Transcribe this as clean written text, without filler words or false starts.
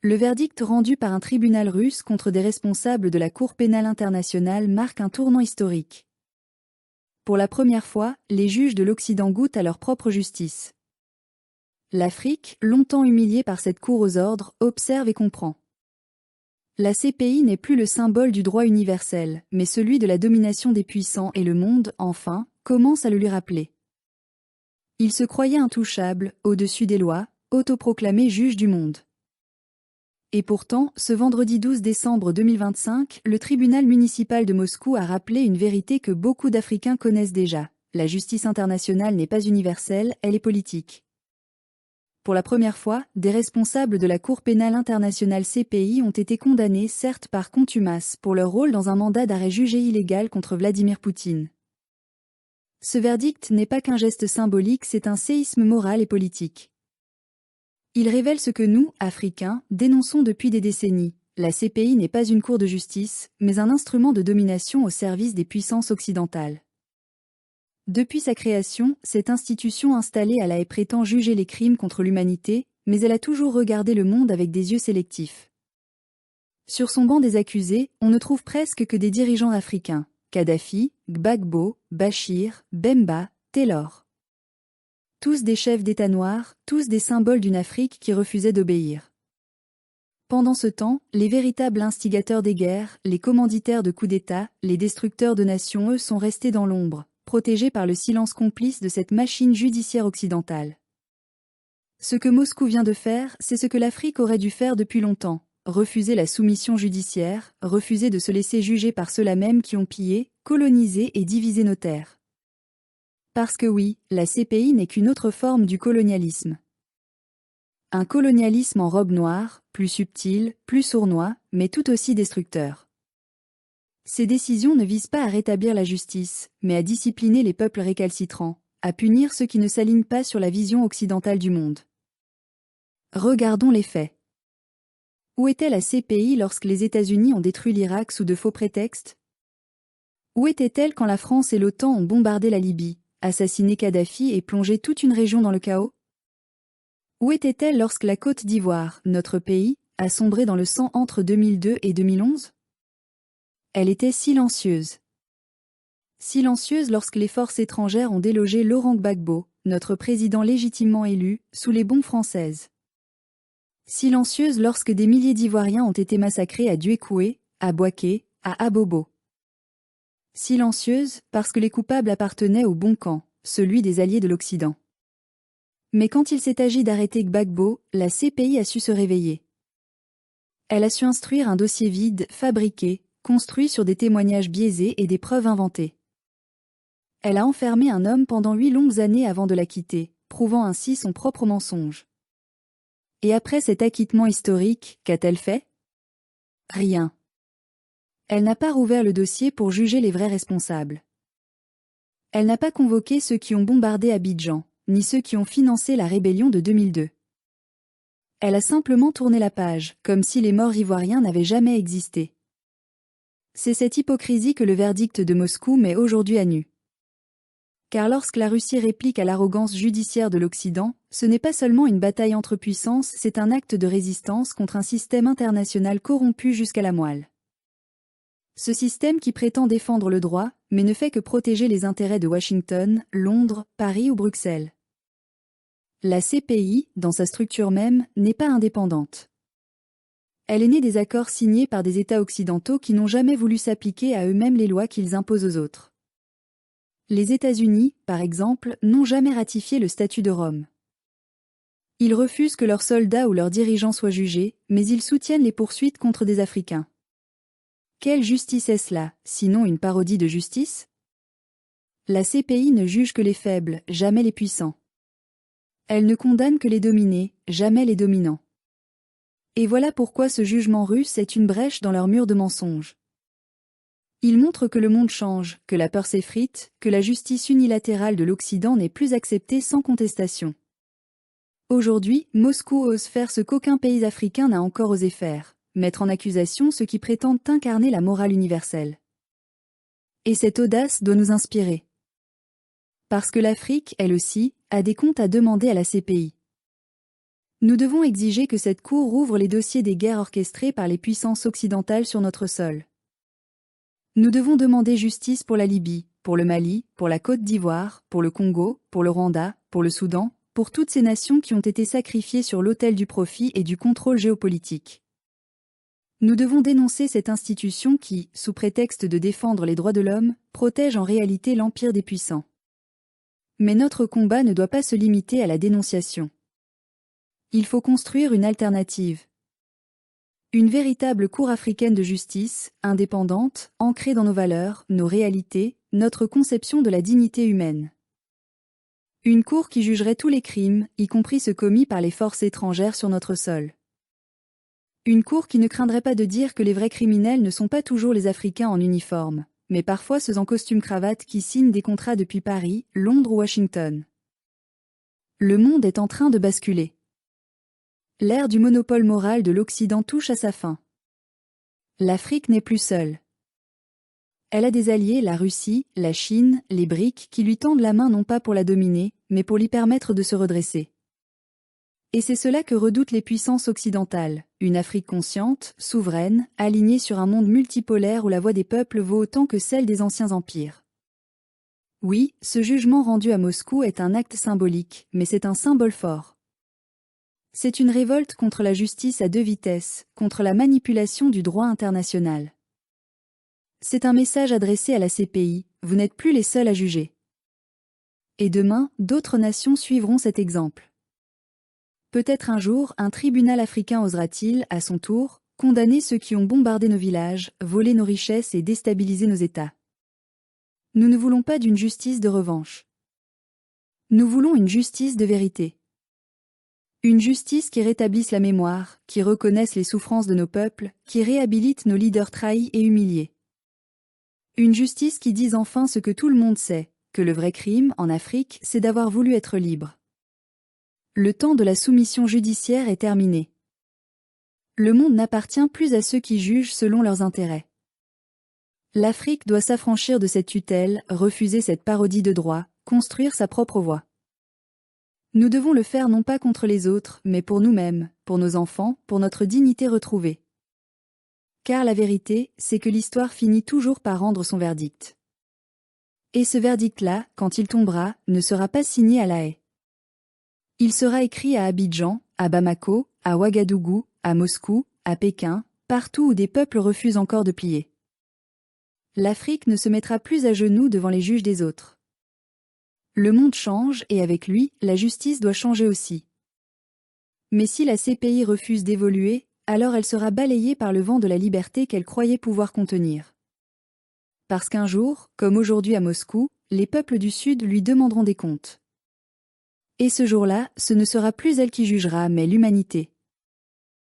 Le verdict rendu par un tribunal russe contre des responsables de la Cour pénale internationale marque un tournant historique. Pour la première fois, les juges de l'Occident goûtent à leur propre justice. L'Afrique, longtemps humiliée par cette cour aux ordres, observe et comprend. La CPI n'est plus le symbole du droit universel, mais celui de la domination des puissants et le monde, enfin, commence à le lui rappeler. Il se croyait intouchable, au-dessus des lois, autoproclamé juge du monde. Et pourtant, ce vendredi 12 décembre 2025, le tribunal municipal de Moscou a rappelé une vérité que beaucoup d'Africains connaissent déjà. La justice internationale n'est pas universelle, elle est politique. Pour la première fois, des responsables de la Cour pénale internationale CPI ont été condamnés certes par contumace pour leur rôle dans un mandat d'arrêt jugé illégal contre Vladimir Poutine. Ce verdict n'est pas qu'un geste symbolique, c'est un séisme moral et politique. Il révèle ce que nous, Africains, dénonçons depuis des décennies. La CPI n'est pas une cour de justice, mais un instrument de domination au service des puissances occidentales. Depuis sa création, cette institution installée à La Haye prétend juger les crimes contre l'humanité, mais elle a toujours regardé le monde avec des yeux sélectifs. Sur son banc des accusés, on ne trouve presque que des dirigeants africains. Kadhafi, Gbagbo, Bachir, Bemba, Taylor. Tous des chefs d'État noirs, tous des symboles d'une Afrique qui refusait d'obéir. Pendant ce temps, les véritables instigateurs des guerres, les commanditaires de coups d'État, les destructeurs de nations, eux, sont restés dans l'ombre, protégés par le silence complice de cette machine judiciaire occidentale. Ce que Moscou vient de faire, c'est ce que l'Afrique aurait dû faire depuis longtemps, refuser la soumission judiciaire, refuser de se laisser juger par ceux-là même qui ont pillé, colonisé et divisé nos terres. Parce que oui, la CPI n'est qu'une autre forme du colonialisme. Un colonialisme en robe noire, plus subtil, plus sournois, mais tout aussi destructeur. Ces décisions ne visent pas à rétablir la justice, mais à discipliner les peuples récalcitrants, à punir ceux qui ne s'alignent pas sur la vision occidentale du monde. Regardons les faits. Où était la CPI lorsque les États-Unis ont détruit l'Irak sous de faux prétextes? Où était-elle quand la France et l'OTAN ont bombardé la Libye, assassiné Kadhafi et plongé toute une région dans le chaos? Où était-elle lorsque la Côte d'Ivoire, notre pays, a sombré dans le sang entre 2002 et 2011? Elle était silencieuse. Silencieuse lorsque les forces étrangères ont délogé Laurent Gbagbo, notre président légitimement élu, sous les bombes françaises. Silencieuse lorsque des milliers d'Ivoiriens ont été massacrés à Duékoué, à Bouaké, à Abobo. Silencieuse parce que les coupables appartenaient au bon camp, celui des alliés de l'Occident. Mais quand il s'est agi d'arrêter Gbagbo, la CPI a su se réveiller. Elle a su instruire un dossier vide, fabriqué, construit sur des témoignages biaisés et des preuves inventées. Elle a enfermé un homme pendant 8 longues années avant de l'acquitter, prouvant ainsi son propre mensonge. Et après cet acquittement historique, qu'a-t-elle fait? Rien. Elle n'a pas rouvert le dossier pour juger les vrais responsables. Elle n'a pas convoqué ceux qui ont bombardé Abidjan, ni ceux qui ont financé la rébellion de 2002. Elle a simplement tourné la page, comme si les morts ivoiriens n'avaient jamais existé. C'est cette hypocrisie que le verdict de Moscou met aujourd'hui à nu. Car lorsque la Russie réplique à l'arrogance judiciaire de l'Occident, ce n'est pas seulement une bataille entre puissances, c'est un acte de résistance contre un système international corrompu jusqu'à la moelle. Ce système qui prétend défendre le droit, mais ne fait que protéger les intérêts de Washington, Londres, Paris ou Bruxelles. La CPI, dans sa structure même, n'est pas indépendante. Elle est née des accords signés par des États occidentaux qui n'ont jamais voulu s'appliquer à eux-mêmes les lois qu'ils imposent aux autres. Les États-Unis, par exemple, n'ont jamais ratifié le statut de Rome. Ils refusent que leurs soldats ou leurs dirigeants soient jugés, mais ils soutiennent les poursuites contre des Africains. Quelle justice est-ce là, sinon une parodie de justice? La CPI ne juge que les faibles, jamais les puissants. Elle ne condamne que les dominés, jamais les dominants. Et voilà pourquoi ce jugement russe est une brèche dans leur mur de mensonges. Il montre que le monde change, que la peur s'effrite, que la justice unilatérale de l'Occident n'est plus acceptée sans contestation. Aujourd'hui, Moscou ose faire ce qu'aucun pays africain n'a encore osé faire, mettre en accusation ceux qui prétendent incarner la morale universelle. Et cette audace doit nous inspirer. Parce que l'Afrique, elle aussi, a des comptes à demander à la CPI. Nous devons exiger que cette Cour rouvre les dossiers des guerres orchestrées par les puissances occidentales sur notre sol. Nous devons demander justice pour la Libye, pour le Mali, pour la Côte d'Ivoire, pour le Congo, pour le Rwanda, pour le Soudan, pour toutes ces nations qui ont été sacrifiées sur l'autel du profit et du contrôle géopolitique. Nous devons dénoncer cette institution qui, sous prétexte de défendre les droits de l'homme, protège en réalité l'empire des puissants. Mais notre combat ne doit pas se limiter à la dénonciation. Il faut construire une alternative. Une véritable cour africaine de justice, indépendante, ancrée dans nos valeurs, nos réalités, notre conception de la dignité humaine. Une cour qui jugerait tous les crimes, y compris ceux commis par les forces étrangères sur notre sol. Une cour qui ne craindrait pas de dire que les vrais criminels ne sont pas toujours les Africains en uniforme, mais parfois ceux en costume-cravate qui signent des contrats depuis Paris, Londres ou Washington. Le monde est en train de basculer. L'ère du monopole moral de l'Occident touche à sa fin. L'Afrique n'est plus seule. Elle a des alliés, la Russie, la Chine, les BRICS, qui lui tendent la main non pas pour la dominer, mais pour lui permettre de se redresser. Et c'est cela que redoutent les puissances occidentales, une Afrique consciente, souveraine, alignée sur un monde multipolaire où la voix des peuples vaut autant que celle des anciens empires. Oui, ce jugement rendu à Moscou est un acte symbolique, mais c'est un symbole fort. C'est une révolte contre la justice à deux vitesses, contre la manipulation du droit international. C'est un message adressé à la CPI, vous n'êtes plus les seuls à juger. Et demain, d'autres nations suivront cet exemple. Peut-être un jour, un tribunal africain osera-t-il, à son tour, condamner ceux qui ont bombardé nos villages, volé nos richesses et déstabilisé nos États. Nous ne voulons pas d'une justice de revanche. Nous voulons une justice de vérité. Une justice qui rétablisse la mémoire, qui reconnaisse les souffrances de nos peuples, qui réhabilite nos leaders trahis et humiliés. Une justice qui dise enfin ce que tout le monde sait, que le vrai crime, en Afrique, c'est d'avoir voulu être libre. Le temps de la soumission judiciaire est terminé. Le monde n'appartient plus à ceux qui jugent selon leurs intérêts. L'Afrique doit s'affranchir de cette tutelle, refuser cette parodie de droit, construire sa propre voie. Nous devons le faire non pas contre les autres, mais pour nous-mêmes, pour nos enfants, pour notre dignité retrouvée. Car la vérité, c'est que l'histoire finit toujours par rendre son verdict. Et ce verdict-là, quand il tombera, ne sera pas signé à La Haye. Il sera écrit à Abidjan, à Bamako, à Ouagadougou, à Moscou, à Pékin, partout où des peuples refusent encore de plier. L'Afrique ne se mettra plus à genoux devant les juges des autres. Le monde change et avec lui, la justice doit changer aussi. Mais si la CPI refuse d'évoluer, alors elle sera balayée par le vent de la liberté qu'elle croyait pouvoir contenir. Parce qu'un jour, comme aujourd'hui à Moscou, les peuples du Sud lui demanderont des comptes. Et ce jour-là, ce ne sera plus elle qui jugera, mais l'humanité.